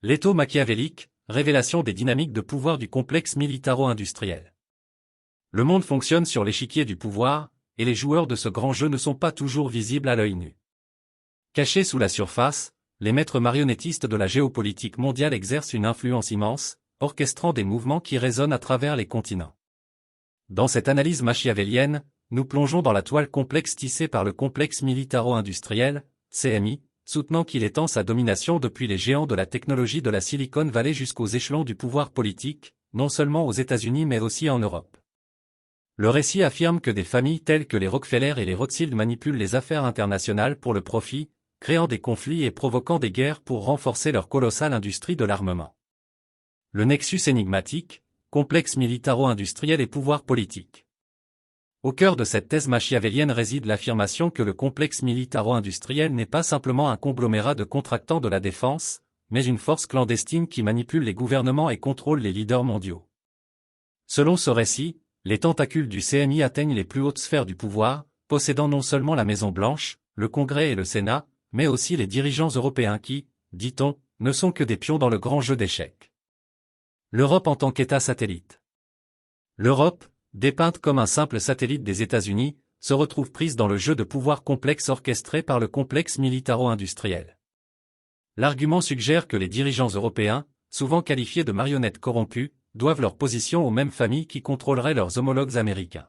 L'étau machiavélique, révélation des dynamiques de pouvoir du complexe militaro-industriel. Le monde fonctionne sur l'échiquier du pouvoir, et les joueurs de ce grand jeu ne sont pas toujours visibles à l'œil nu. Cachés sous la surface, les maîtres marionnettistes de la géopolitique mondiale exercent une influence immense, orchestrant des mouvements qui résonnent à travers les continents. Dans cette analyse machiavélienne, nous plongeons dans la toile complexe tissée par le complexe militaro-industriel, CMI, soutenant qu'il étend sa domination depuis les géants de la technologie de la Silicon Valley jusqu'aux échelons du pouvoir politique, non seulement aux États-Unis mais aussi en Europe. Le récit affirme que des familles telles que les Rockefeller et les Rothschild manipulent les affaires internationales pour le profit, créant des conflits et provoquant des guerres pour renforcer leur colossale industrie de l'armement. Le nexus énigmatique, complexe militaro-industriel et pouvoir politique. Au cœur de cette thèse machiavélienne réside l'affirmation que le complexe militaro-industriel n'est pas simplement un conglomérat de contractants de la défense, mais une force clandestine qui manipule les gouvernements et contrôle les leaders mondiaux. Selon ce récit, les tentacules du CMI atteignent les plus hautes sphères du pouvoir, possédant non seulement la Maison-Blanche, le Congrès et le Sénat, mais aussi les dirigeants européens qui, dit-on, ne sont que des pions dans le grand jeu d'échecs. L'Europe en tant qu'État satellite. L'Europe, dépeinte comme un simple satellite des États-Unis, se retrouve prise dans le jeu de pouvoir complexe orchestré par le complexe militaro-industriel. L'argument suggère que les dirigeants européens, souvent qualifiés de marionnettes corrompues, doivent leur position aux mêmes familles qui contrôleraient leurs homologues américains.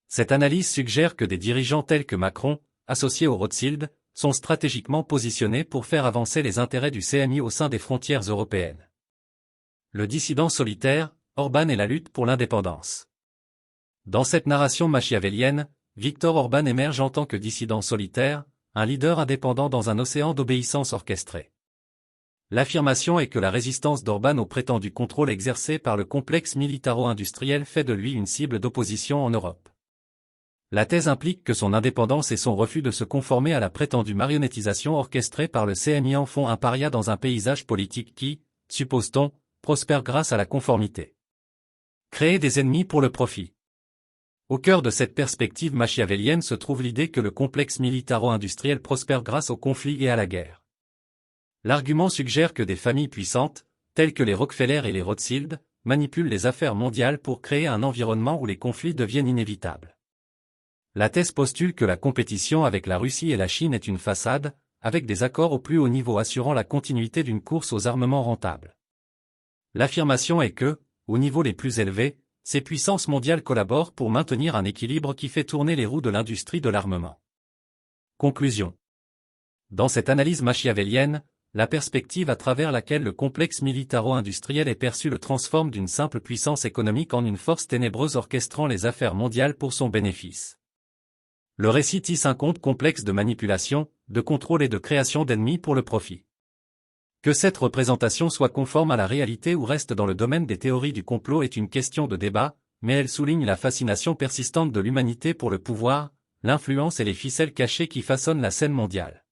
Cette analyse suggère que des dirigeants tels que Macron, associés aux Rothschild, sont stratégiquement positionnés pour faire avancer les intérêts du CMI au sein des frontières européennes. Le dissident solitaire, Orban et la lutte pour l'indépendance. Dans cette narration machiavélienne, Viktor Orban émerge en tant que dissident solitaire, un leader indépendant dans un océan d'obéissance orchestrée. L'affirmation est que la résistance d'Orban au prétendu contrôle exercé par le complexe militaro-industriel fait de lui une cible d'opposition en Europe. La thèse implique que son indépendance et son refus de se conformer à la prétendue marionnettisation orchestrée par le CMI en font un paria dans un paysage politique qui, suppose-t-on, prospère grâce à la conformité. Créer des ennemis pour le profit. Au cœur de cette perspective machiavélienne se trouve l'idée que le complexe militaro-industriel prospère grâce au conflit et à la guerre. L'argument suggère que des familles puissantes, telles que les Rockefeller et les Rothschild, manipulent les affaires mondiales pour créer un environnement où les conflits deviennent inévitables. La thèse postule que la compétition avec la Russie et la Chine est une façade, avec des accords au plus haut niveau assurant la continuité d'une course aux armements rentables. L'affirmation est que, au niveau les plus élevés, ces puissances mondiales collaborent pour maintenir un équilibre qui fait tourner les roues de l'industrie de l'armement. Conclusion. Dans cette analyse machiavélienne, la perspective à travers laquelle le complexe militaro-industriel est perçu le transforme d'une simple puissance économique en une force ténébreuse orchestrant les affaires mondiales pour son bénéfice. Le récit tisse un conte complexe de manipulation, de contrôle et de création d'ennemis pour le profit. Que cette représentation soit conforme à la réalité ou reste dans le domaine des théories du complot est une question de débat, mais elle souligne la fascination persistante de l'humanité pour le pouvoir, l'influence et les ficelles cachées qui façonnent la scène mondiale.